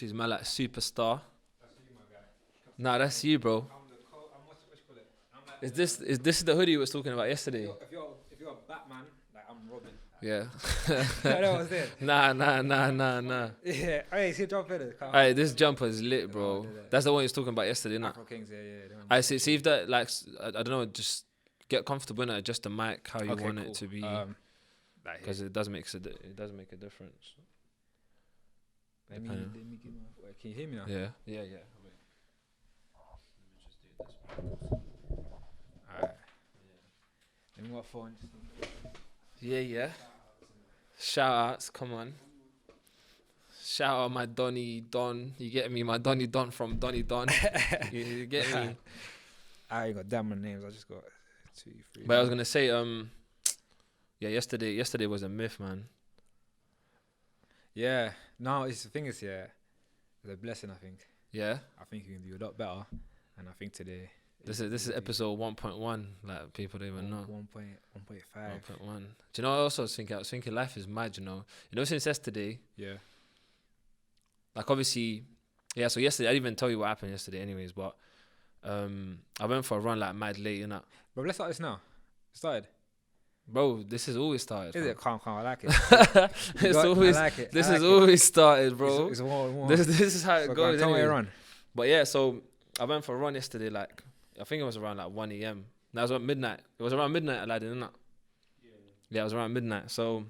She's my like superstar. That's you, my guy. Nah, that's you, bro. I'm what you call it? I'm like, Is this the hoodie you was talking about yesterday? if you're a Batman, like I'm Robin. Yeah. I know what I was saying. Nah. Yeah, hey, see, jump in it. Hey, this jumper is lit, bro. yeah. That's the one you was talking about yesterday, innit? Afro Kings, yeah. I see if that like I don't know, just get comfortable in it, adjust the mic how you want it to be, because it does make a difference. Let me get my. Wait, can you hear me now? Yeah. Wait. Alright. Let me what phone. Yeah. Shoutouts, come on. Shout out my Donny Don. You get me? My Donny Don from Donny Don. you get me? I ain't got damn many names. I just got 2, 3. But I was gonna say, yesterday was a myth, man. Yeah. No, the thing is, yeah, it's a blessing. I think. Yeah. I think you can do a lot better, and I think today. This is episode 1.1. Like people don't even know. 1.5. 1.1. Do you know what I also was thinking? I was thinking life is mad, you know. Since yesterday, Yeah. like obviously, yeah, so yesterday, I didn't even tell you what happened yesterday anyways, but I went for a run like mad late, you know. Bro, let's start this now. It started. Bro, this has always started. Is it? Calm, I like it. I like it. This has always started, bro. It's one. This is how it goes. Tell me run. But yeah, so I went for a run yesterday, like, I think it was around like 1 a.m. That was at midnight. It was around midnight, Aladdin, isn't it? Yeah, it was around midnight. So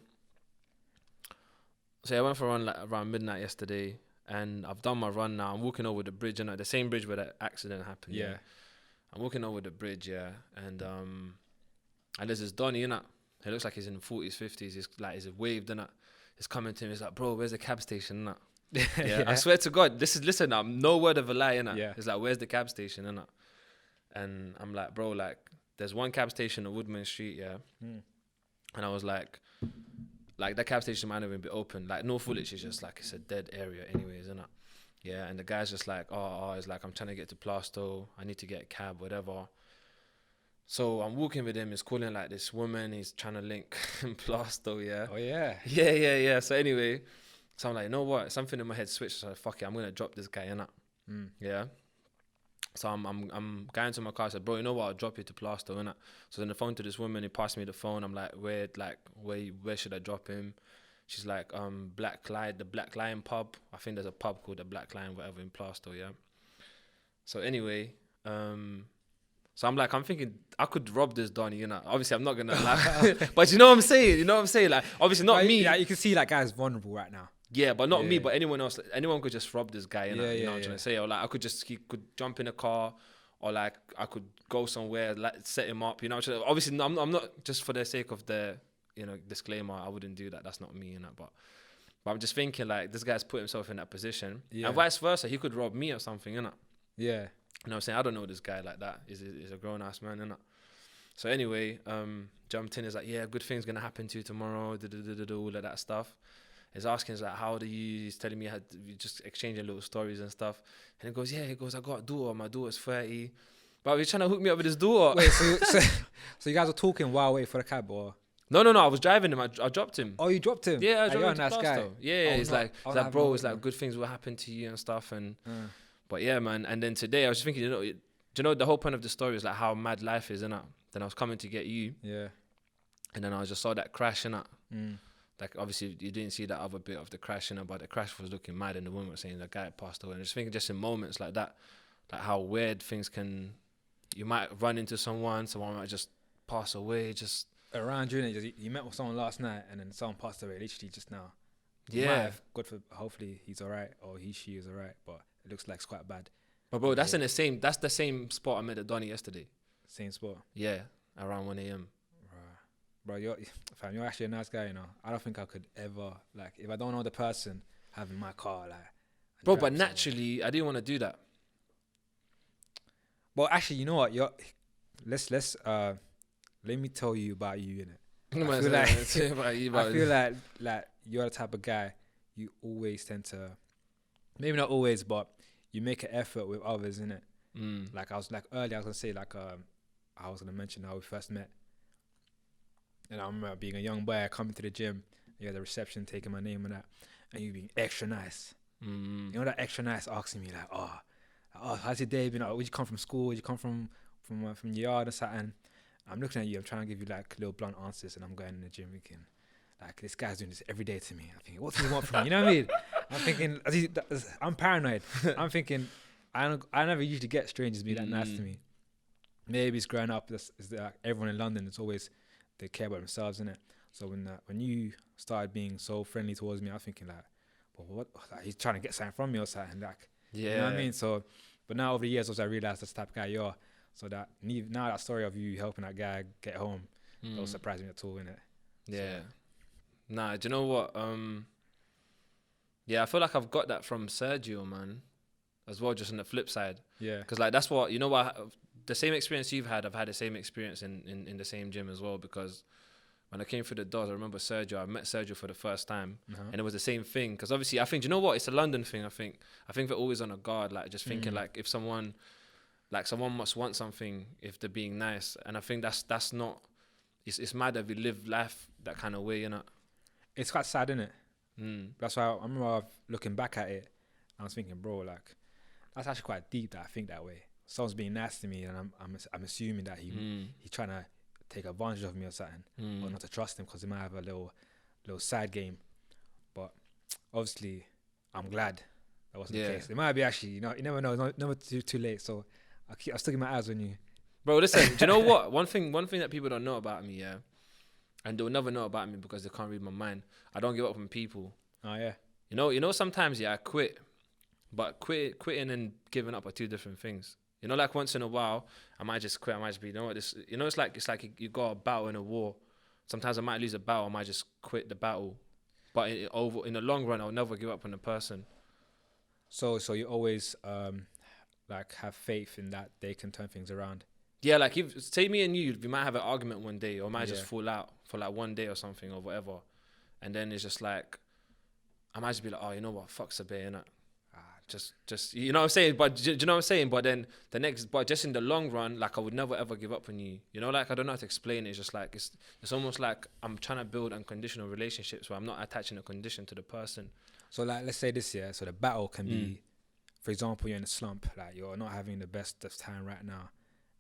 I went for a run like around midnight yesterday, and I've done my run now. I'm walking over the bridge, the same bridge where the accident happened. Yeah. I'm walking over the bridge, and there's this Donny, innit? He looks like he's in the 40s, 50s. He's waved, innit? He's coming to me. He's like, bro, where's the cab station, innit? Yeah. I swear to God, listen, I'm no word of a lie, innit? Yeah. He's like, where's the cab station, innit? And I'm like, bro, like, there's one cab station on Woodman Street, yeah? And I was like, that cab station might not even be open. Like, no Woolwich is just like, it's a dead area anyways, innit? Yeah, and the guy's just like, it's like, I'm trying to get to Plaistow. I need to get a cab, whatever. So I'm walking with him. He's calling like this woman. He's trying to link Plaistow, yeah? Oh, yeah. Yeah. So anyway, so I'm like, you know what? Something in my head switched. So fuck it, I'm going to drop this guy, innit? Yeah. So I'm going to my car. I said, bro, you know what? I'll drop you to Plaistow, innit? So then the phone to this woman. He passed me the phone. I'm like, where should I drop him? She's like, the Black Lion pub. I think there's a pub called the Black Lion, whatever, in Plaistow, yeah. So anyway, so I'm thinking I could rob this Donny, you know. Obviously, I'm not gonna like, but you know what I'm saying. Like, obviously not me. Yeah, you can see that guy's vulnerable right now. Yeah, but not me, but anyone else. Anyone could just rob this guy, you know what I'm trying to say? Or like, he could jump in a car, or like, I could go somewhere, like, set him up, you know what I'm saying? Obviously, I'm not just for the sake of the, disclaimer, I wouldn't do that. That's not me, you know, but I'm just thinking, like, this guy's put himself in that position. Yeah. And vice versa, he could rob me or something, you know? Yeah. You know what I'm saying? I don't know this guy like that. He's a grown-ass man, you know? So anyway, jumped in, is like, yeah, good things gonna happen to you tomorrow, all of that stuff. He's asking, he's like, how do you? He's telling me how we just exchanging little stories and stuff. And he goes, I got a daughter. My daughter's 30. But he's trying to hook me up with his daughter. Wait, so you guys were talking while waiting for the cab, or? No. I was driving him. I dropped him. Oh, you dropped him? Yeah, I dropped him. You're a nice guy. Yeah. He's like, bro, it's like good things will happen to you and stuff. And but yeah, man. And then today I was just thinking, the whole point of the story is like how mad life is, innit? Then I was coming to get you. Yeah. And then I just saw that crash, innit? Like, obviously, you didn't see that other bit of the crash, but the crash was looking mad, and the woman was saying the guy passed away. And I just thinking, just in moments like that, like how weird things can, you might run into someone might just pass away, just around you. You met with someone last night, and then someone passed away literally just now. Yeah. Hopefully he's all right, or she is all right, but it looks like it's quite bad. But bro, that's that's the same spot I met at Donny yesterday. Same spot? Yeah, around 1 a.m. Bro, you're actually a nice guy, you know. I don't think I could ever, like, if I don't know the person, having my car, like. Bro, but naturally, I didn't want to do that. Well, actually, you know what? Let me tell you about you, innit? I feel like you're the type of guy, you always tend to, maybe not always, but you make an effort with others, innit? Like, earlier, I was going to say, like, I was going to mention how we first met. And I remember being a young boy, coming to the gym, you had the reception taking my name and that, and you being extra nice. You know, that extra nice asking me like, oh, how's your day been? Where'd you come from school? Where'd you come from your yard or something? I'm looking at you. I'm trying to give you like little blunt answers, and I'm going in the gym thinking, like, this guy's doing this every day to me. I'm thinking, what do you want from me? You know what I mean? I'm thinking, I'm paranoid. I'm thinking, I never usually get strangers be that nice to me. Maybe it's growing up. It's like everyone in London, it's always they care about themselves, innit? So when you started being so friendly towards me, I'm thinking like, well, what? Like, he's trying to get something from me or something. Like, you know what I mean? So, but now over the years, also I realized that's the type of guy you are. So that now that story of you helping that guy get home, don't surprise me at all, innit? Yeah. So, nah, do you know what? Yeah, I feel like I've got that from Sergio, man, as well, just on the flip side. Yeah. Because like that's what, you know what, the same experience you've had, I've had the same experience in the same gym as well. Because when I came through the doors, I remember I met Sergio for the first time, and it was the same thing. Because obviously, I think, do you know what? It's a London thing. I think they're always on a guard, like just thinking like if someone must want something if they're being nice, and I think that's not. It's mad that we live life that kind of way, you know. It's quite sad, isn't it? That's why I remember looking back at it, I was thinking, bro, like that's actually quite deep that I think that way. Someone's being nice to me, and I'm assuming that he's trying to take advantage of me or something, or not to trust him because he might have a little side game. But obviously, I'm glad that wasn't the case. It might be actually, you never know. It's never too late. So I'll stick in my eyes on you. Bro, listen, do you know what? One thing that people don't know about me, yeah, and they'll never know about me because they can't read my mind. I don't give up on people. Oh yeah. You know, sometimes I quit, but quitting and giving up are two different things. You know, like once in a while, I might just quit. I might just be, you know what, this. You know, it's like you got a battle in a war. Sometimes I might lose a battle. I might just quit the battle, but in the long run, I'll never give up on the person. So you always like have faith in that they can turn things around. Yeah, like if say me and you, we might have an argument one day, or might just fall out for like one day or something or whatever, and then it's just like I might just be like, oh, you know what, fuck Sabir, innit? Just you know what I'm saying? But do you know what I'm saying? But then but just in the long run, like I would never ever give up on you. You know, like I don't know how to explain it. It's just like it's almost like I'm trying to build unconditional relationships where I'm not attaching a condition to the person. So like let's say this, yeah. So the battle can be, for example, you're in a slump, like you're not having the best of time right now,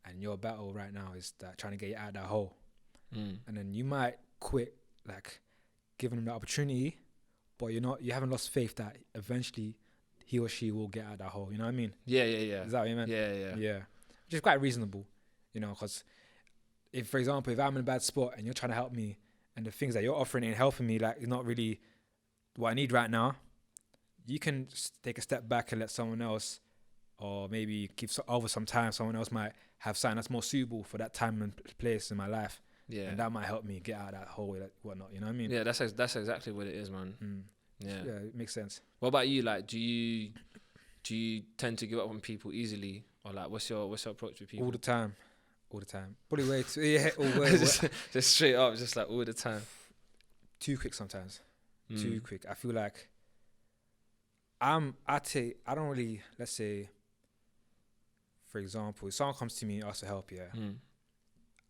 and your battle right now is that trying to get you out of that hole. And then you might quit, like giving them the opportunity, but you haven't lost faith that eventually he or she will get out of that hole. You know what I mean? Yeah. Is that what you meant? Yeah. Which is quite reasonable, you know, because if, for example, if I'm in a bad spot and you're trying to help me, and the things that you're offering and helping me, like, is not really what I need right now, you can take a step back and let someone else, or maybe give over some time, someone else might have something that's more suitable for that time and place in my life. Yeah. And that might help me get out of that hole, like, whatnot, you know what I mean? Yeah, that's exactly what it is, man. Yeah, it makes sense. What about you? Like, do you tend to give up on people easily, or like, what's your approach with people? All the time. Probably way too just straight up, just like all the time. Too quick sometimes. Too quick. I feel like I don't really, let's say, for example, if someone comes to me and asks for help,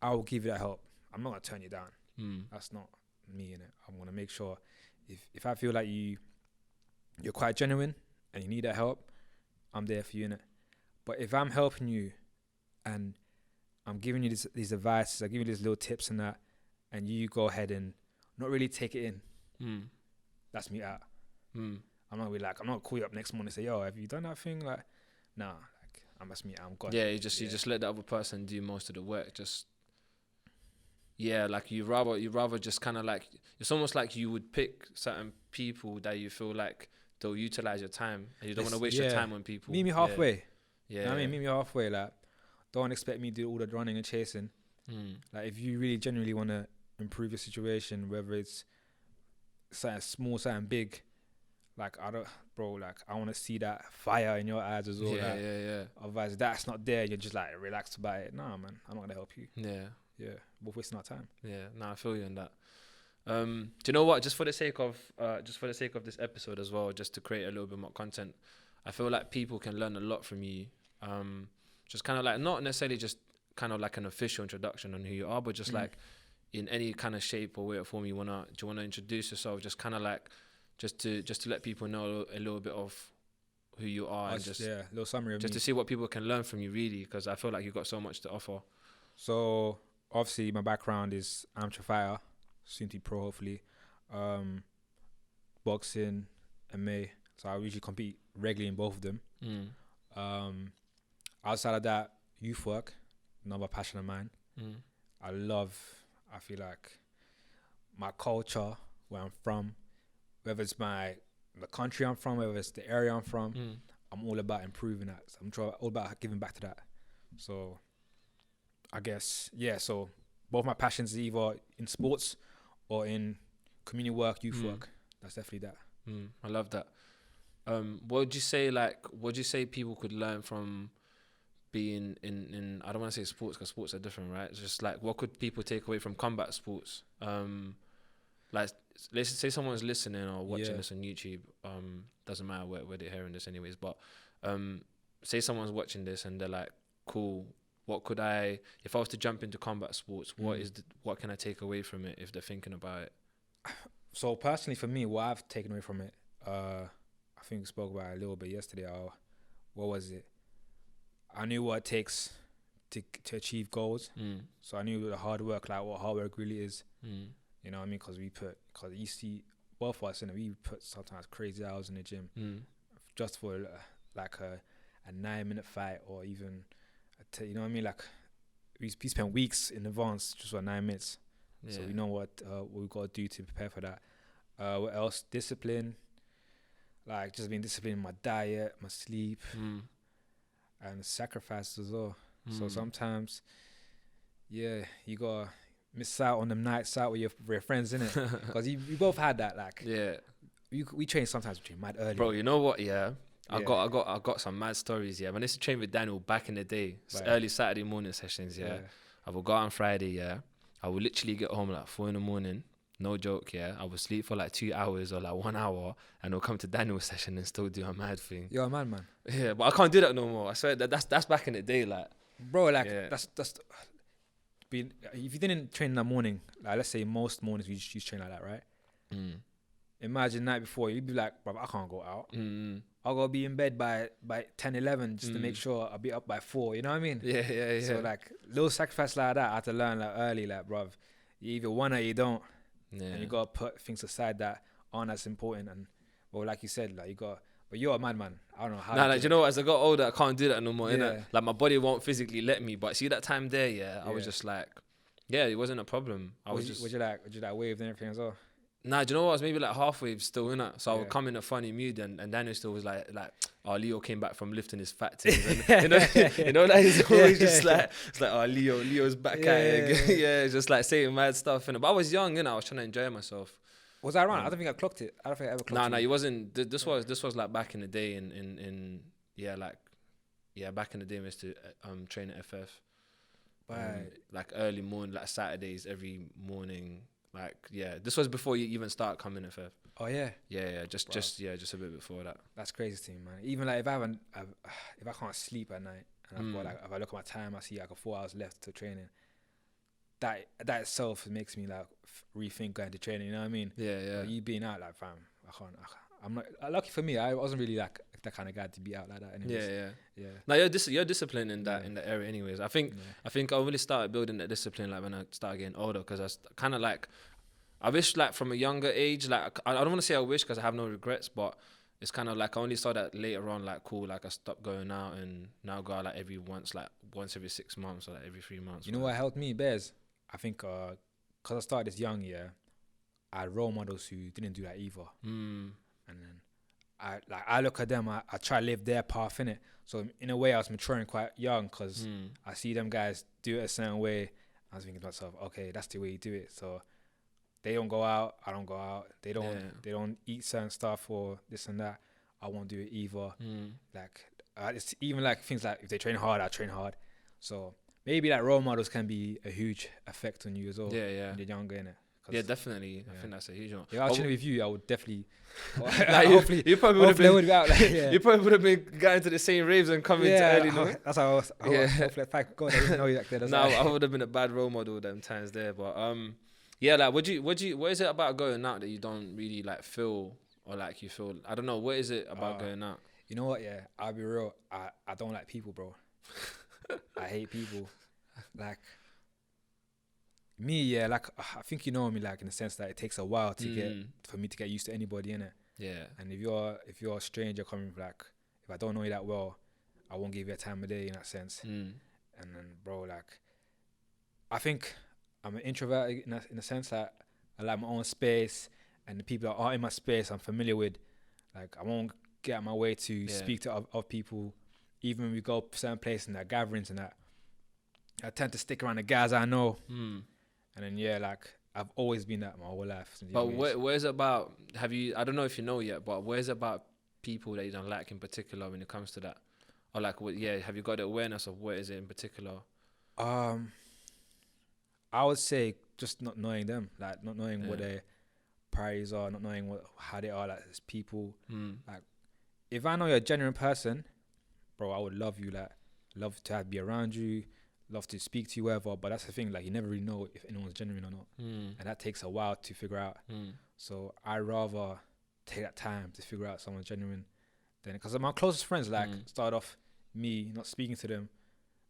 I will give you that help. I'm not gonna turn you down. That's not me, innit? I'm gonna make sure if I feel like you're quite genuine and you need that help, I'm there for you, innit? But if I'm helping you and I'm giving you these advices, I give you these little tips and that, and you go ahead and not really take it in, that's me out. I'm not really like, I'm not call you up next morning and say, yo, have you done that thing? Like, nah, like, that's me out, I'm gone. Yeah, you just let the other person do most of the work. Like you rather just kind of like, it's almost like you would pick certain people that you feel like they'll utilize your time, and you don't want to waste your time on people. Meet me halfway. Yeah. You know what I mean? Meet me halfway. Like, don't expect me to do all the running and chasing. Like, if you really genuinely want to improve your situation, whether it's something small, something big, like, I want to see that fire in your eyes as well. Yeah. Otherwise, that's not there. You're just like relaxed about it. Nah, man, I'm not gonna help you. Yeah, we're wasting our time. Yeah, I feel you on that. Do you know what? Just for the sake of this episode as well, just to create a little bit more content, I feel like people can learn a lot from you. Just kind of like, not necessarily just kind of like an official introduction on who you are, but just like in any kind of shape or way or form do you wanna introduce yourself? Just kind of like, just to let people know a little bit of who you are, and just a little summary of just me. to see what people can learn from you, really, because I feel like you've got so much to offer. So obviously my background is amateur fighter, soon to be pro hopefully, boxing, MMA. So I usually compete regularly in both of them. Outside of that, youth work, another passion of mine. I feel like my culture, where I'm from, whether it's the country I'm from, whether it's the area I'm from, I'm all about improving that. So I'm all about giving back to that. So I guess, so both my passions are either in sports or in community work, youth work. That's definitely that. I love that. What would you say people could learn from being in I don't want to say sports, because sports are different, right? It's just like, what could people take away from combat sports? Like, let's say someone's listening or watching this on YouTube. Doesn't matter where they're hearing this anyways, but say someone's watching this and they're like, cool, what could if I was to jump into combat sports, what can I take away from it if they're thinking about it? So personally for me, what I've taken away from it, I think we spoke about it a little bit yesterday. What was it? I knew what it takes to achieve goals. So I knew the hard work, like what hard work really is. You know what I mean? Because you see both of us, we put sometimes crazy hours in the gym just for like a 9-minute fight, or even, you know what I mean? Like we spend weeks in advance just for 9 minutes. Yeah. So we know what we've got to do to prepare for that. What else? Discipline. Like just being disciplined in my diet, my sleep, and sacrifice as well. So sometimes, you gotta miss out on them nights out with your friends, innit? Because you both had that, like. Yeah. We train sometimes, we train mad early. Bro, you know what? Yeah. I got some mad stories. Yeah, when I used to train with Daniel back in the day, early Saturday morning sessions. Yeah, I would go out on Friday. Yeah, I would literally get home like 4 a.m. No joke. Yeah, I would sleep for like 2 hours or like 1 hour, and I'll come to Daniel's session and still do a mad thing. You're a man. Yeah, but I can't do that no more. I swear that's back in the day, like. Bro, like that's. If you didn't train in the morning, like let's say most mornings we just train like that, right? Imagine the night before, you'd be like, bro, I can't go out. I'll go be in bed by 10, 11 just to make sure I'll be up by 4. You know what I mean? Yeah. So like little sacrifice like that, I had to learn like early, like, bro, you either want it or you don't. Yeah. And you gotta put things aside that aren't as important. And well, like you said, like but you're a madman. I don't know how. Like, you know, as I got older, I can't do that no more. Innit? Like my body won't physically let me. But see that time there, I was just like, it wasn't a problem. Would you like waved and everything as well? Nah, do you know what? I was maybe like halfway still in it. So I would come in a funny mood, and Daniel still was like, Leo came back from lifting his fat things. And, you know, like he's always just like, it's like, Leo's back at it. Yeah, just like saying mad stuff. But I was young, I was trying to enjoy myself. Was I wrong? I don't think I clocked it. I don't think I ever clocked it. Nah, he wasn't. This was like back in the day back in the day we used to train at FF. Like early morning, like Saturdays every morning. Like, this was before you even start coming to FF. Oh yeah. Yeah, just a bit before that. That's crazy to me, man. Even like if I can't sleep at night and I've got like, if I look at my time, I see like 4 hours left to training. That itself makes me like rethink going to training. You know what I mean? Yeah. Like, you being out like, fam, I'm not. Lucky for me, I wasn't really like that kind of guy to be out like that. Anyways. Yeah. Now you're disciplined in that area, anyways. I think I really started building that discipline like when I started getting older, because I kind of like, I wish like from a younger age, like I don't want to say I wish because I have no regrets, but it's kind of like I only saw that later on, like cool, like I stopped going out and now go out like once every 6 months or like every 3 months. You know what helped me, Bears? I think because I started this young, I had role models who didn't do that either. And then I look at them, I try to live their path, innit? So in a way I was maturing quite young, because I see them guys do it a certain way. I was thinking to myself, okay, that's the way you do it. So they don't go out, I don't go out. They don't eat certain stuff or this and that. I won't do it either. Like it's even like things like if they train hard, I train hard. So maybe like role models can be a huge effect on you as well. When you're younger, innit? Yeah, definitely. I think that's a huge one. Yeah, I'll with you. I would definitely. Hopefully, you probably would have been. You probably would have been going to the same raves and coming to early. That's how I was. Hopefully, thank God I didn't know you back there. I would have been a bad role model them times there. But like, what is it about going out that you don't really like feel or like you feel, I don't know, what is it about going out? You know what? Yeah, I'll be real. I don't like people, bro. I hate people. Like me, yeah. Like I think you know me, like in the sense that it takes a while to for me to get used to anybody, innit? Yeah. And if you're a stranger coming, like if I don't know you that well, I won't give you a time of day in that sense. And then, bro, like I think I'm an introvert in a sense that I like my own space, and the people that are in my space I'm familiar with. Like I won't get out my way to speak to other people, even when we go certain places and gatherings and that. I tend to stick around the guys I know, and then like I've always been that my whole life. But where's it about? I don't know if you know yet, but where's it about people that you don't like in particular when it comes to that? Or like, have you got the awareness of what is it in particular? I would say just not knowing them, like not knowing what their priorities are, not knowing how they are like as people. Like if I know you're a genuine person, bro, I would love you, like love to be around you, love to speak to you, whatever. But that's the thing, like you never really know if anyone's genuine or not, and that takes a while to figure out. So I rather take that time to figure out someone's genuine, then because my closest friends started off me not speaking to them,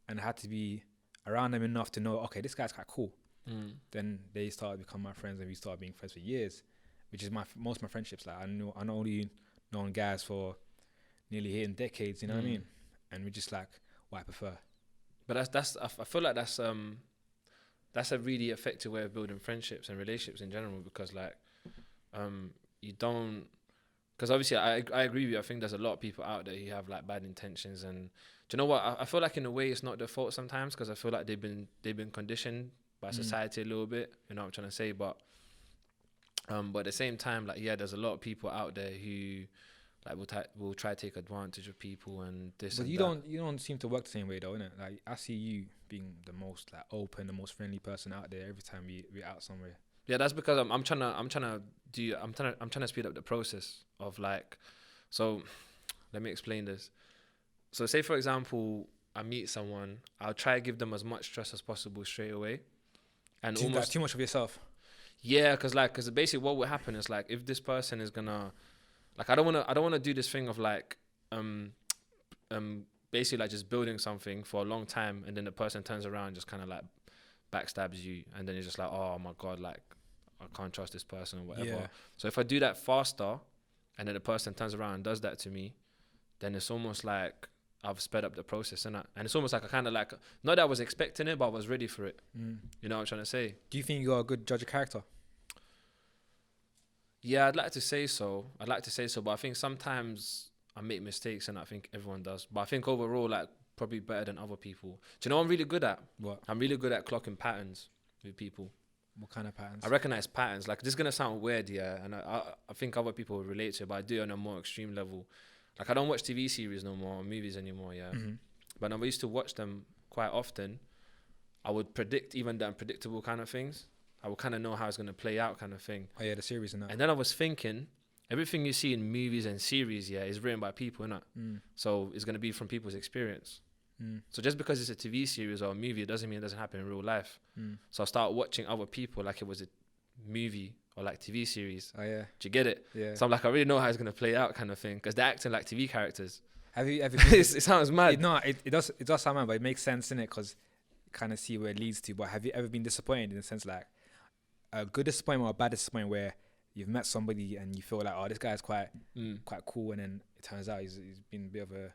and I had to be around them enough to know, okay, this guy's quite cool. Then they started becoming my friends, and we started being friends for years, which is most of my friendships. Like I not only known guys for nearly hitting decades, you know what I mean? And we just like what I prefer. But I feel like that's a really effective way of building friendships and relationships in general, because like you don't, because obviously I agree with you. I think there's a lot of people out there who have like bad intentions, and do you know what? I feel like in a way it's not their fault sometimes, because I feel like they've been conditioned by society a little bit. You know what I'm trying to say? But at the same time, like there's a lot of people out there who like will try to take advantage of people and this. But you don't seem to work the same way though, innit? Like I see you being the most like open, the most friendly person out there every time we're out somewhere. Yeah, that's because I'm trying to speed up the process of like, so let me explain this. So say for example, I meet someone, I'll try to give them as much trust as possible straight away. And almost too much of yourself. Yeah, because basically what will happen is like if this person is gonna, like I don't wanna do this thing of like basically like just building something for a long time, and then the person turns around and just kind of like backstabs you, and then you're just like, oh my god, like I can't trust this person or whatever. Yeah. So if I do that faster, and then the person turns around and does that to me, then it's almost like I've sped up the process, innit? And it's almost like I kind of like, not that I was expecting it, but I was ready for it. You know what I'm trying to say? Do you think you're a good judge of character? Yeah, I'd like to say so, but I think sometimes I make mistakes, and I think everyone does. But I think overall, like, probably better than other people. Do you know what I'm really good at? What? I'm really good at clocking patterns with people. What kind of patterns? I recognize patterns. Like, this is going to sound weird, yeah, and I think other people will relate to it, but I do it on a more extreme level. Like, I don't watch TV series no more, or movies anymore, yeah. But when I used to watch them quite often, I would predict even the unpredictable kind of things. I would kind of know how it's going to play out kind of thing. Oh, yeah, the series and that. And then I was thinking, everything you see in movies and series, yeah, is written by people, innit? So it's going to be from people's experience. So just because it's a TV series or a movie, it doesn't mean it doesn't happen in real life. So I start watching other people like it was a movie or like TV series. Oh, yeah. Do you get it? Yeah. So I'm like, I really know how it's going to play out kind of thing, because they're acting like TV characters. Have you ever... it sounds mad. It does sound mad, but it makes sense, innit? Because you kind of see where it leads to. But have you ever been disappointed in the sense like a good disappointment or a bad disappointment where you've met somebody and you feel like, oh, this guy's quite cool, and then it turns out he's been a bit of a,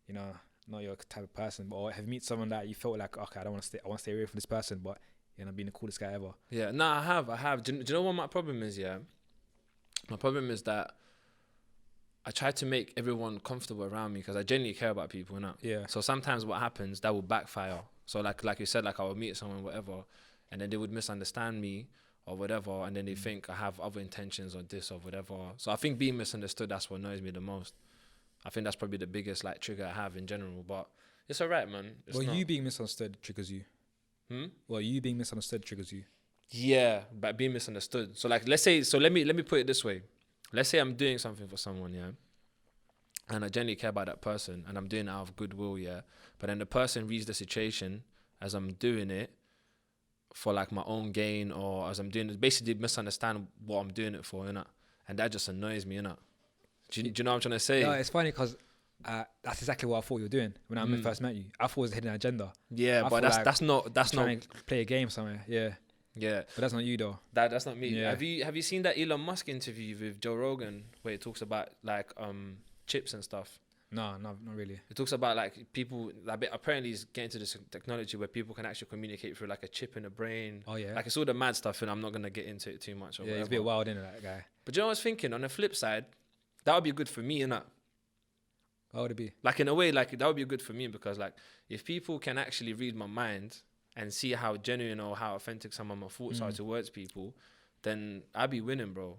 you know, not your type of person? Or have you met someone that you felt like, okay, I want to stay away from this person, but you know, being the coolest guy ever? Yeah, no, I have. Do you know what my problem is? Yeah, my problem is that I try to make everyone comfortable around me because I genuinely care about people, innit? Yeah. So sometimes what happens, that will backfire. So like you said, like I would meet someone, whatever, and then they would misunderstand me or whatever, and then they think I have other intentions or this or whatever. So I think being misunderstood, that's what annoys me the most. I think that's probably the biggest like trigger I have in general, but it's alright, man. You being misunderstood triggers you. Well, you being misunderstood triggers you. Yeah, but being misunderstood. So like, let's say, let me put it this way. Let's say I'm doing something for someone, yeah, and I genuinely care about that person, and I'm doing it out of goodwill, yeah, but then the person reads the situation as I'm doing it for like my own gain, or as I'm doing it, basically misunderstand what I'm doing it for, innit? and that just annoys me, innit? Do you know what I'm trying to say? No, it's funny because that's exactly what I thought you were doing when I first met you. I thought it was a hidden agenda. Yeah, but that's not trying to play a game somewhere. Yeah. Yeah, but that's not you though. That's not me. Yeah. Have you seen that Elon Musk interview with Joe Rogan where he talks about like chips and stuff? No, not really. It talks about like people like apparently he's getting to this technology where people can actually communicate through like a chip in the brain. Oh yeah. Like it's all the mad stuff, and I'm not gonna get into it too much. Yeah, he's a bit wild, isn't it, that guy? But you know what I was thinking? On the flip side, that would be good for me, innit? How would it be? Like in a way, like that would be good for me because like if people can actually read my mind and see how genuine or how authentic some of my thoughts are towards people, then I'd be winning, bro.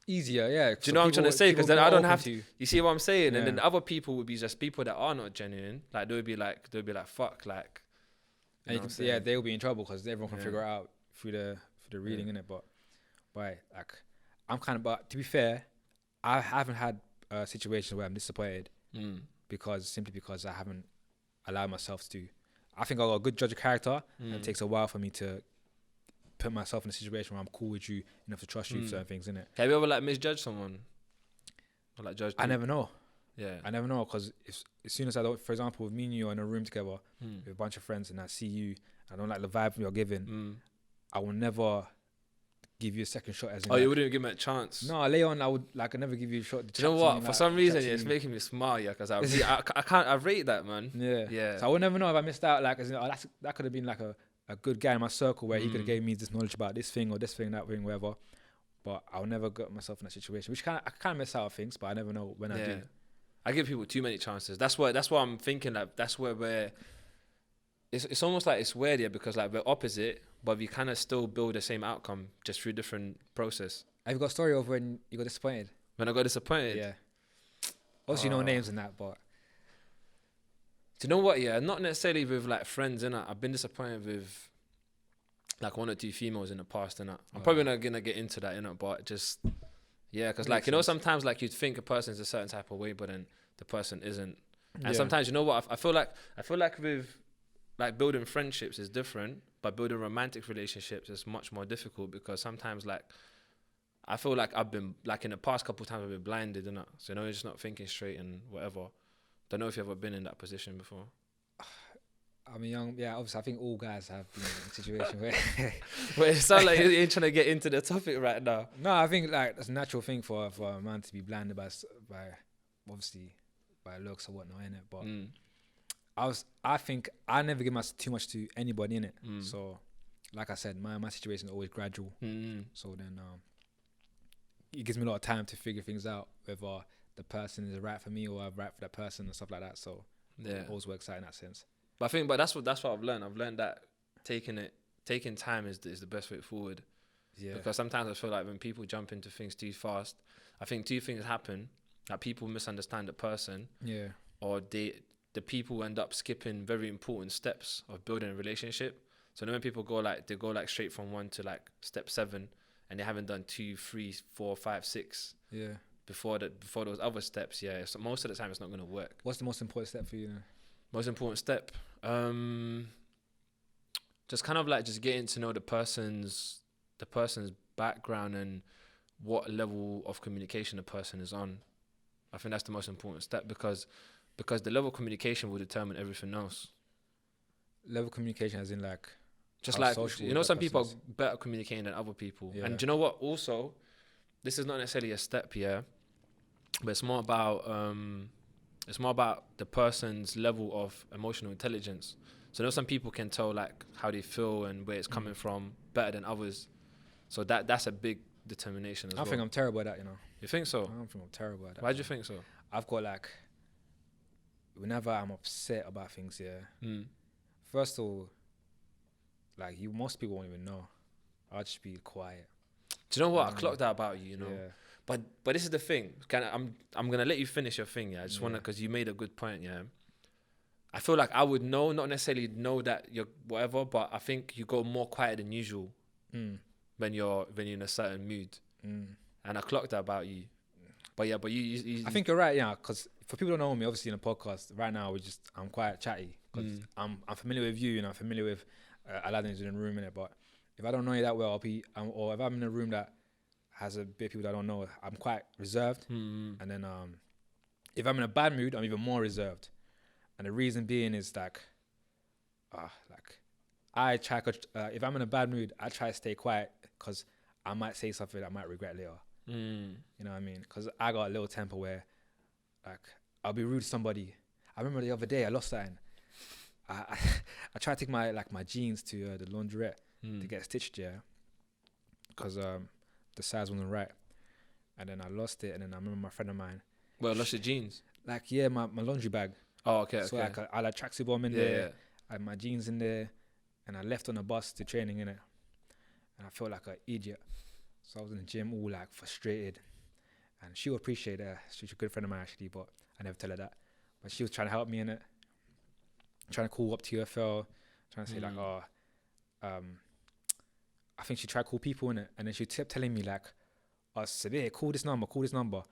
Easier, yeah. Do you know what I'm trying to say? Because then I don't have to. You see what I'm saying? Yeah. And then other people would be just people that are not genuine. Like they'll be like, fuck, like. And you can, they'll be in trouble because everyone can figure it out through the reading, innit? But like, I'm kind of. But to be fair, I haven't had a situation where I'm disappointed simply because I haven't allowed myself to. I think I got a good judge of character, and it takes a while for me to put myself in a situation where I'm cool with you enough to trust you for certain things, innit? Have you ever like misjudged someone? Or like judged? I never know. Yeah. I never know because as soon as I don't, for example, with me and you are in a room together with a bunch of friends and I see you, I don't like the vibe you're giving, I will never give you a second shot as in you wouldn't give me a chance? No, later on I never give you a shot. Do you know what? For some reason, it's making me smile, because I rate that, man. Yeah. So I would never know if I missed out, like, as in, that could have been like a good guy in my circle where he could have gave me this knowledge about this thing or this thing, that thing, whatever. But I'll never get myself in that situation, which I kind of miss out on things, but I never know when I do. I give people too many chances. That's what I'm thinking. Like that's where it's almost like it's weird, because like we're opposite, but we kind of still build the same outcome just through different process. Have you got a story of when you got disappointed? When I got disappointed? Yeah. Obviously, no names in that, but. Do you know what? Yeah, not necessarily with like friends, innit? I've been disappointed with like one or two females in the past, innit? I'm probably not gonna get into that, innit? But just because like sometimes like you'd think a person's a certain type of way, but then the person isn't. And sometimes you know what? I feel like with like building friendships is different, but building romantic relationships is much more difficult because sometimes like I feel like I've been like in the past couple of times I've been blinded, innit? So you're just not thinking straight and whatever. Don't know if you've ever been in that position before. I mean, obviously, I think all guys have been in a situation where. Well, it sounds like you're trying to get into the topic right now. No, I think like it's a natural thing for a man to be blinded by looks or whatnot, innit? But I think I never give too much to anybody, innit? So, like I said, my situation is always gradual. So then, it gives me a lot of time to figure things out whether the person is right for me or I'm right for that person and stuff like that. So it always works out in that sense. But that's what I've learned. I've learned that taking time is the best way forward. Yeah. Because sometimes I feel like when people jump into things too fast, I think two things happen. Like people misunderstand the person. Yeah. Or the people end up skipping very important steps of building a relationship. So then when people go straight from 1 to like step 7 and they haven't done 2, 3, 4, 5, 6. Yeah. Before those other steps, so most of the time it's not going to work. What's the most important step for you then? Most important step? Just kind of like just getting to know the person's background and what level of communication the person is on. I think that's the most important step because the level of communication will determine everything else. Level of communication as in like... Just like, some people are better communicating than other people. Yeah. And do you know what? Also, this is not necessarily a step, but it's more about the person's level of emotional intelligence. So some people can tell like how they feel and where it's coming from better than others. So that's a big determination as well. I think I'm terrible at that, You think so? I think I'm terrible at that. Why do you think so? I've got like, whenever I'm upset about things, first of all, like most people won't even know. I'll just be quiet. Do you know what? I clocked that about you, Yeah. But this is the thing. I'm gonna let you finish your thing. I just wanna, because you made a good point. I feel like I would know, not necessarily know that you're whatever, but I think you go more quiet than usual when you're in a certain mood. And I clocked that about you. But you I think you're right. Because for people who don't know me, obviously in a podcast right now, I'm quite chatty because I'm familiar with you and I'm familiar with Aladdin's in the room in it. But if I don't know you that well, or if I'm in a room that as a bit of people that don't know, I'm quite reserved. And then if I'm in a bad mood, I'm even more reserved. And the reason being is like I try, if I'm in a bad mood, I try to stay quiet because I might say something I might regret later. You know what I mean? Because I got a little temper where, like, I'll be rude to somebody. I remember the other day I lost something. I tried to take my jeans to the laundrette to get stitched, because the size wasn't right, and then I lost it. And then I remember my friend of mine. Well, lost your jeans? Like, my laundry bag. Oh, okay. So like I had tracksuit bomb in there. I had my jeans in there, and I left on the bus to training in it, and I felt like an idiot. So I was in the gym all like frustrated, and she would appreciate that. She's a good friend of mine actually, but I never tell her that. But she was trying to help me in it, trying to call up TFL, trying to say like, I think she tried to call people in it, and then she kept telling me like, Sabir, call this number.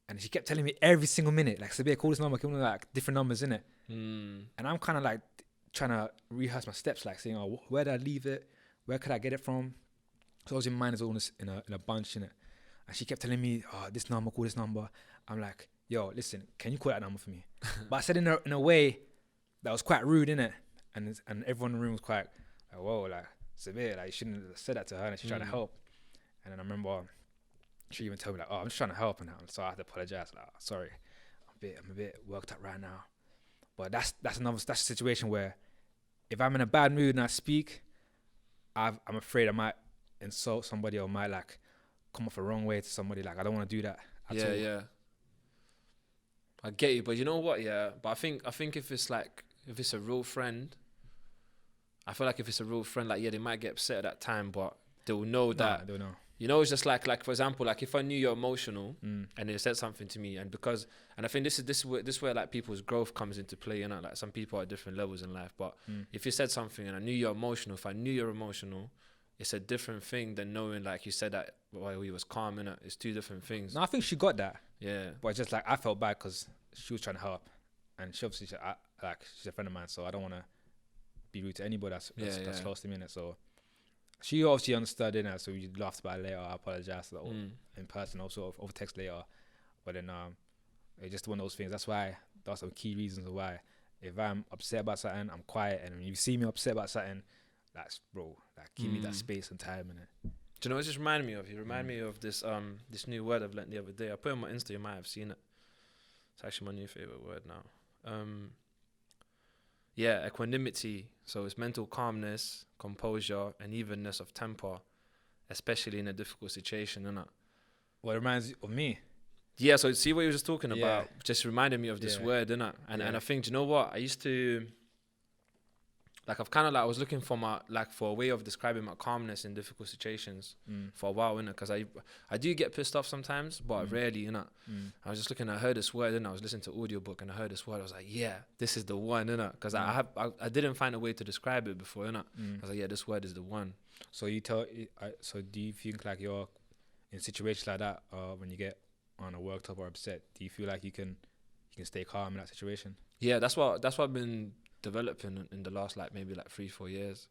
And she kept telling me every single minute, like, Sabir, call this number, give me like different numbers in it. And I'm kind of like trying to rehearse my steps, like saying, where did I leave it? Where could I get it from? So I was in mind as all in a bunch in it. And she kept telling me, this number, call this number. I'm like, yo, listen, can you call that number for me? But I said in a way that was quite rude, innit? And everyone in the room was quite like, whoa, like, Sabir, like, you shouldn't have said that to her, and she's trying to help. And then I remember she even told me like, I'm just trying to help, and so I had to apologize. Like, sorry, I'm a bit worked up right now. But that's a situation where if I'm in a bad mood and I speak, I'm afraid I might insult somebody or might like come off a wrong way to somebody. Like, I don't want to do that at all. Yeah. I get you, but you know what? Yeah, but I think if it's a real friend, I feel like if it's a real friend, like, they might get upset at that time, but they'll know that. They'll know. You know, it's just like for example, like if I knew you're emotional and they said something to me, and I think this is where like people's growth comes into play, you know, like some people are at different levels in life, but if you said something and I knew you're emotional, if I knew you're emotional, it's a different thing than knowing like you said that while he was calm, innit? It's two different things. No, I think she got that. Yeah. But just like I felt bad because she was trying to help, and she obviously she's a friend of mine, so I don't want to be rude to anybody that's close to me, innit? So she obviously understood, innit? So we laughed about it later. I apologized in person, also over text later. But then it's just one of those things. That's some key reasons why if I'm upset about something, I'm quiet, and when you see me upset about something, give me that space and time, innit? Do you know what it just reminded me of? You remind me of this new word I've learned the other day. I put it on my Insta, you might have seen it. It's actually my new favorite word now. Equanimity. So it's mental calmness, composure, and evenness of temper, especially in a difficult situation, innit? What reminds you of me? Yeah, so see what you were just talking about, just reminded me of this word, innit? And I think, do you know what? I used to, like, I've kind of like, I was looking for a way of describing my calmness in difficult situations for a while, innit? Because I do get pissed off sometimes, but rarely, innit? I was just looking, I heard this word, and I was listening to audiobook, and I heard this word. I was like, yeah, this is the one, innit? Because I didn't find a way to describe it before, innit? I was like, yeah, this word is the one. So so do you think like you're in situations like that, when you get on a worked up or upset, do you feel like you can stay calm in that situation? Yeah, that's what I've been developing in the last like maybe like 3-4 years,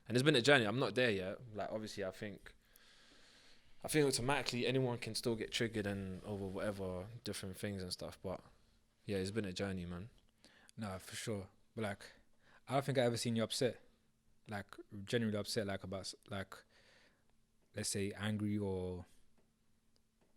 and it's been a journey. I'm not there yet. Like, obviously I think automatically anyone can still get triggered and over whatever different things and stuff, but yeah, it's been a journey, man. No, for sure. But like, I don't think I ever seen you upset, like genuinely upset, like about like, let's say angry or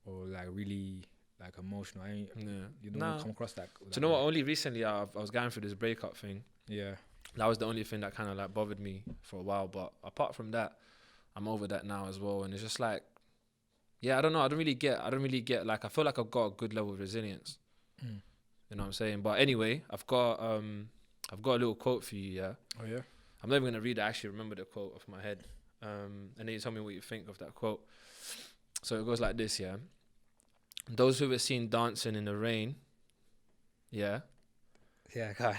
like really like emotional. You don't come across that. Do you know what? Only recently I was going through this breakup thing. Yeah, that was the only thing that kind of like bothered me for a while. But apart from that, I'm over that now as well. And it's just like, yeah, I don't know. I don't really get like, I feel like I've got a good level of resilience. You know what I'm saying? But anyway, I've got a little quote for you. Yeah. Oh yeah. I'm not even gonna read it. I actually remember the quote off my head. And then you tell me what you think of that quote. So it goes like this, yeah. Those who were seen dancing in the rain, yeah. Yeah, God.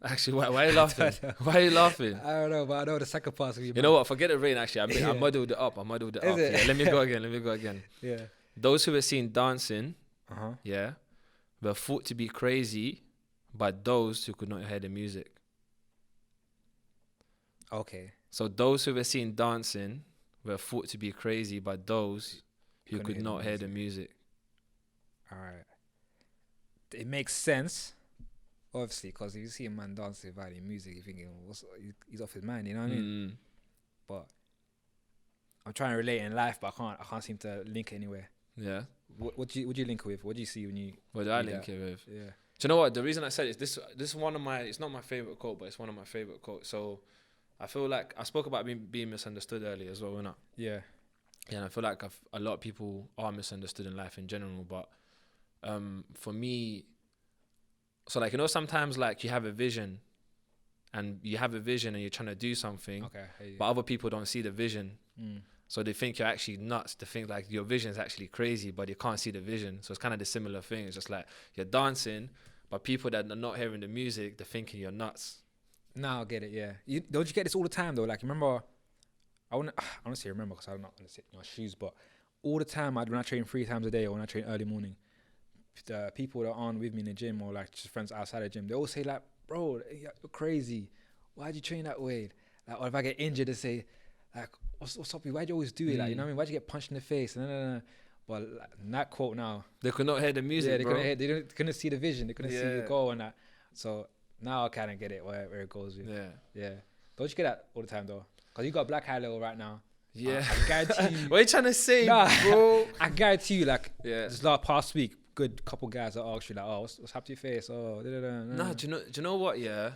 Actually, why are you laughing? Why are you laughing? I don't know, but I know the second part. You know what? Forget the rain, actually. I muddled it up. Yeah, let me go again. Yeah. Those who were seen dancing, yeah, were thought to be crazy by those who could not hear the music. Okay. So those who were seen dancing were thought to be crazy by those who could not hear the music. All right. It makes sense, obviously, because if you see a man dancing violin music, you're thinking, he's off his mind, you know what I mean? But I'm trying to relate in life, but I can't seem to link it anywhere. Yeah. What do you link it with? What do you see when you? What do I link it with? Yeah. Do you know what? The reason I said it is this is one of my. It's not my favorite quote, but it's one of my favorite quotes. So, I feel like I spoke about being misunderstood earlier as well, innit? Yeah. Yeah, and I feel like a lot of people are misunderstood in life in general, but for me, so like, you know, sometimes like you have a vision and you're trying to do something, but other people don't see the vision. So they think you're actually nuts. They think like your vision is actually crazy, but you can't see the vision. So it's kind of the similar thing. It's just like you're dancing, but people that are not hearing the music, they're thinking you're nuts. No, I get it, yeah. Don't you get this all the time though? Like, remember, I want to say remember because I'm not going to sit in my shoes, but all the time when I train 3 times a day or when I train early morning, the people that aren't with me in the gym or like just friends outside the gym, they all say like, bro, you're crazy. Why'd you train that way? Like, or if I get injured, they say like, what's up with you? Why'd you always do it? Like, you know what I mean? Why'd you get punched in the face? No. But like, that quote now, they could not hear the music, they bro. They couldn't see the vision. They couldn't see the goal and that. So now I kind of get it where it goes with. Yeah. Don't you get that all the time though? Because you got black eye level right now. Yeah. I guarantee you. What are you trying to say, bro? I guarantee you, like, this past week, good couple guys that asked you like, oh, what's happened to your face? Oh, Nah, do you know what? Yeah.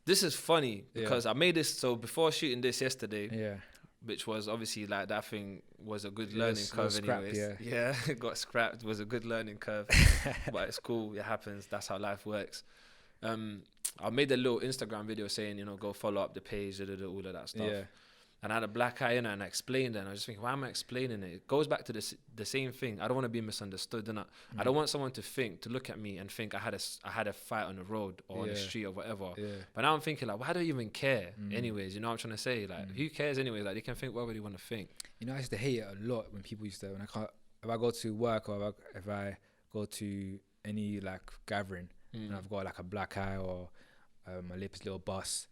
This is funny because I made this, so before shooting this yesterday, which was obviously like that thing was a good learning curve anyways. Yeah, it got scrapped. It was a good learning curve, but it's cool. It happens. That's how life works. I made a little Instagram video saying, you know, go follow up the page, all of that stuff. Yeah. And I had a black eye in it and I explained it. And I was just thinking, why am I explaining it? It goes back to the same thing. I don't want to be misunderstood, innit? I don't want someone to look at me and think I had a fight on the road or on the street or whatever. Yeah. But now I'm thinking, like, why do you even care? Anyways, you know what I'm trying to say? Like, who cares anyways? Like, they can think whatever they want to think. You know, I used to hate it a lot when people used to, if I go to work or if I go to any, like, gathering and I've got, like, a black eye or my lips little bust,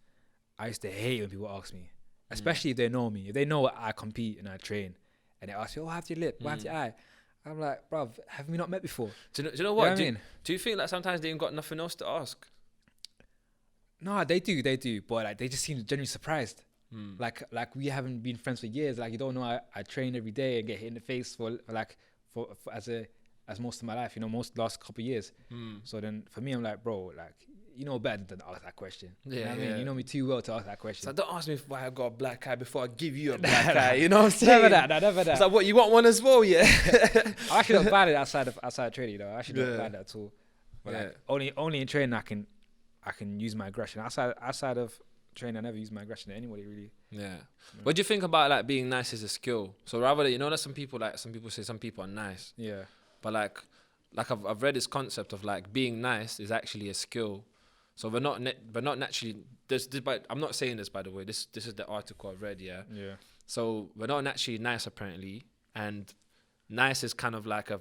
I used to hate when people ask me. Especially if they know me. If they know I compete and I train and they ask me, oh, how's your lip? What's your eye? I'm like, bruv, have we not met before? Do you know what? Do you think like sometimes they ain't got nothing else to ask? No, they do. But like they just seem genuinely surprised. Like we haven't been friends for years. Like, you don't know I train every day and get hit in the face for as most of my life, you know, most last couple of years. So then for me, I'm like, bro, like, you know better than to ask that question. Yeah, you know what I mean? You know me too well to ask that question. So don't ask me why I got a black eye before I give you a black eye. You know what I'm saying? Never that. It's like, what, you want one as well? Yeah. I actually don't find it outside training though. I actually don't find that at all. But like, only in training I can use my aggression. Outside of training, I never use my aggression to anybody really. Yeah. What do you think about like being nice as a skill? So rather than, you know, that some people say some people are nice. Yeah. But like I've read this concept of like being nice is actually a skill. So we're not naturally. But I'm not saying this, by the way. This is the article I've read. Yeah. Yeah. So we're not naturally nice apparently, and nice is kind of like a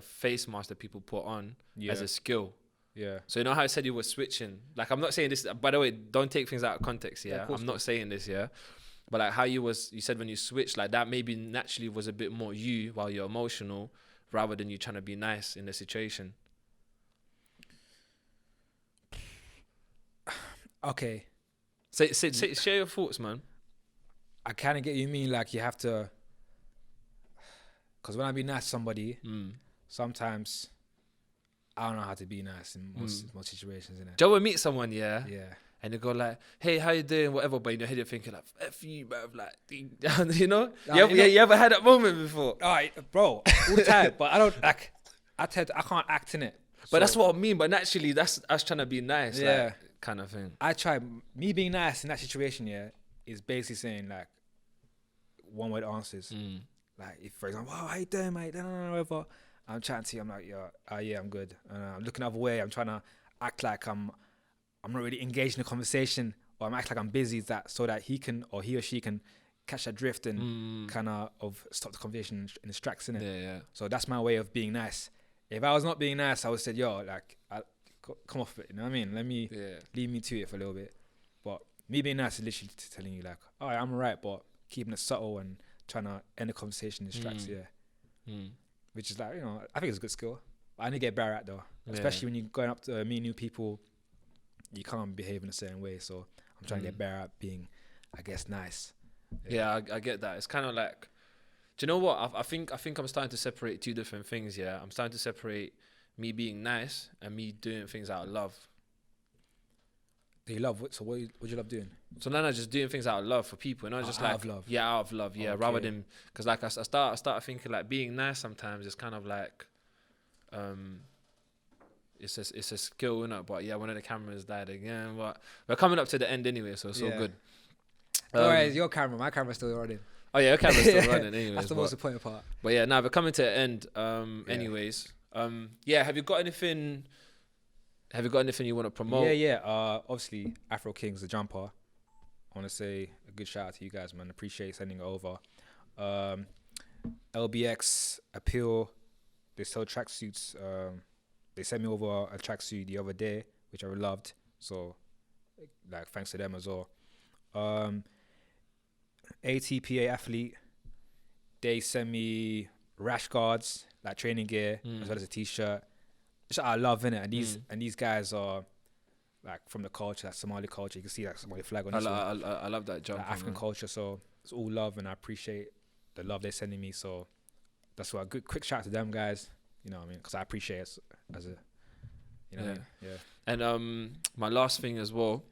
face mask that people put on as a skill. Yeah. So you know how I said you were switching. Like, I'm not saying this. By the way, don't take things out of context. Yeah. I'm not saying this. Yeah. But like how you said when you switched, like that maybe naturally was a bit more you while you're emotional, rather than you trying to be nice in the situation. Okay. Share your thoughts, man. I kind of get you mean, like you have to, because when I be nice to somebody, sometimes I don't know how to be nice in most situations. Innit? Joe will meet someone, yeah, and they go like, "Hey, how you doing?" Whatever, but in your head you're thinking like, "F you, bruv," like, you know? You ever had that moment before? All right, bro, all the time. But I don't like. I can't act in it. But that's what I mean. But naturally, that's us trying to be nice. Yeah. Like, kind of thing. I try, me being nice in that situation, is basically saying like one word answers. Like, if for example, oh, how you doing, mate? Whatever. I'm chatting to you, I'm like, yeah, I'm good. I'm looking the other way. I'm trying to act like I'm not really engaged in the conversation, or I'm acting like I'm busy, so that he or she can catch that drift and kind of stop the conversation and distract in it. Yeah. So that's my way of being nice. If I was not being nice, I would have said, yo, like, come off it, you know what I mean? Let me leave me to it for a little bit. But me being nice is literally telling you like, all right, I'm alright, but keeping it subtle and trying to end the conversation in tracks. Which is like, I think it's a good skill. But I need to get better at though, especially when you're going up to meet new people. You can't behave in a certain way, so I'm trying to get better at being, I guess, nice. I get that. It's kind of like, do you know what? I think I'm starting to separate two different things. Yeah, I'm starting to separate me being nice and me doing things out of love. Do you love so what do you love doing? So now I'm just doing things out of love for people, just out of love. Yeah, out of love. Yeah, okay. Rather than because like I start thinking like being nice sometimes it's kind of like, it's a skill, innit? But yeah, one of the cameras died again. But we're coming up to the end anyway, so it's all good. Alright, your camera. My camera's still running. Oh yeah, your camera's still running. Anyways, that's the most important part. But yeah, now we're coming to the end. Anyways, have you got anything? Have you got anything you want to promote? Obviously, Afro Kings, the jumper. I want to say a good shout out to you guys, man. Appreciate sending it over. LBX Appeal. They sell tracksuits. They sent me over a tracksuit the other day, which I loved. So, like, thanks to them as well. ATPA Athlete. They sent me rash guards, like training gear, as well as a t-shirt. Which I love, innit? And these guys are like from the culture, that Somali culture. You can see that Somali flag on this one. I love that jump. Like African culture, so it's all love, and I appreciate the love they're sending me. So that's why a quick shout out to them guys. You know what I mean? Because I appreciate it as a, you know what I mean? Yeah. And my last thing as well,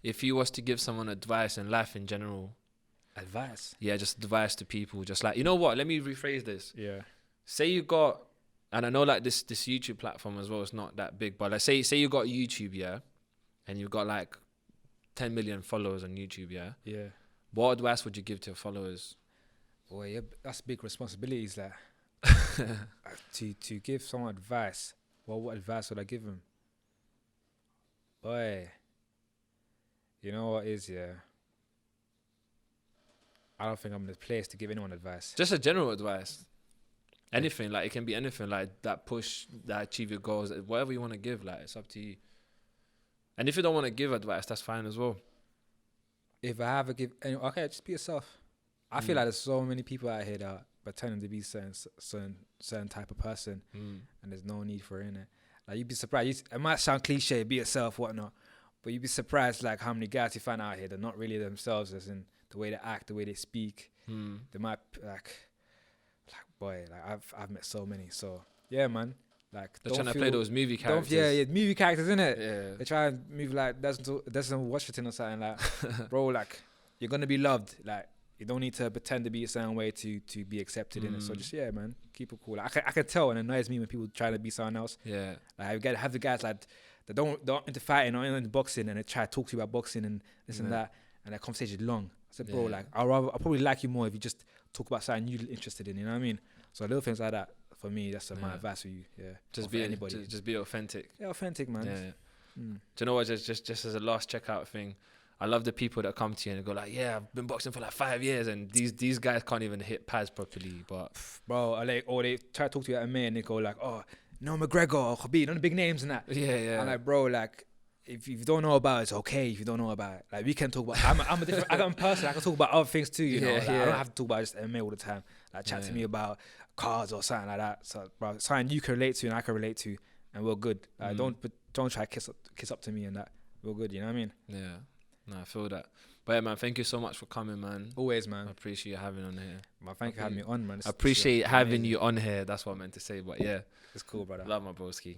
if you was to give someone advice in life in general. Advice? Yeah, just advice to people. Just like, you know what? Let me rephrase this. Yeah. Say you got, and I know like this YouTube platform as well is not that big, but like say you got YouTube, yeah, and you've got like 10 million followers on YouTube, yeah? Yeah. What advice would you give to your followers? Boy, yeah, that's big responsibilities, like. to give someone advice, what advice would I give him? Boy, you know what is, I don't think I'm in the place to give anyone advice. Just a general advice. Anything, like it can be anything, like that push, that achieve your goals, whatever you want to give, like it's up to you. And if you don't want to give advice, that's fine as well. If I have to give, okay, just be yourself. I feel like there's so many people out here that pretending to be certain type of person, and there's no need for it, innit? Like you'd be surprised. It might sound cliche, be yourself, whatnot, but you'd be surprised like how many guys you find out here that are not really themselves, as in the way they act, the way they speak. They might I've met so many. So yeah, man. Like they're trying to play those movie characters. Movie characters, innit? Yeah. They try and move like doesn't Washington or something like. Bro, like you're gonna be loved, like. You don't need to pretend to be a certain way to be accepted in it. So just man, keep it cool. Like, I can tell, and it annoys me when people try to be someone else. Yeah, like I have the guys like that don't into fighting or into boxing, and they try to talk to you about boxing and this and that, and that conversation is long. I said, bro, like I'll probably like you more if you just talk about something you're interested in. You know what I mean? So little things like that for me, that's my advice for you. Yeah, just be anybody. Just be authentic. Yeah, authentic, man. Yeah. Do you know what? Just as a last checkout thing. I love the people that come to you and go like, yeah, I've been boxing for like 5 years, and these guys can't even hit pads properly. But bro, or they try to talk to you at a man and they go like, oh, no McGregor or Khabib, none of the big names and that. Yeah. I'm like, bro, like if you don't know about it, it's okay. If you don't know about it, like we can talk about. I'm a different. I'm a person. I can talk about other things too. You know, like, I don't have to talk about just MMA all the time. Like chat to me about cars or something like that. So, bro, something you can relate to and I can relate to, and we're good. Don't try to kiss up to me and that. We're good. You know what I mean? Yeah. No, I feel that. But yeah, man, thank you so much for coming, man. Always, man. I appreciate you having on here. Man, thank you for having me on, man. I appreciate having you on here. That's what I meant to say. But yeah. It's cool, brother. Love my broski.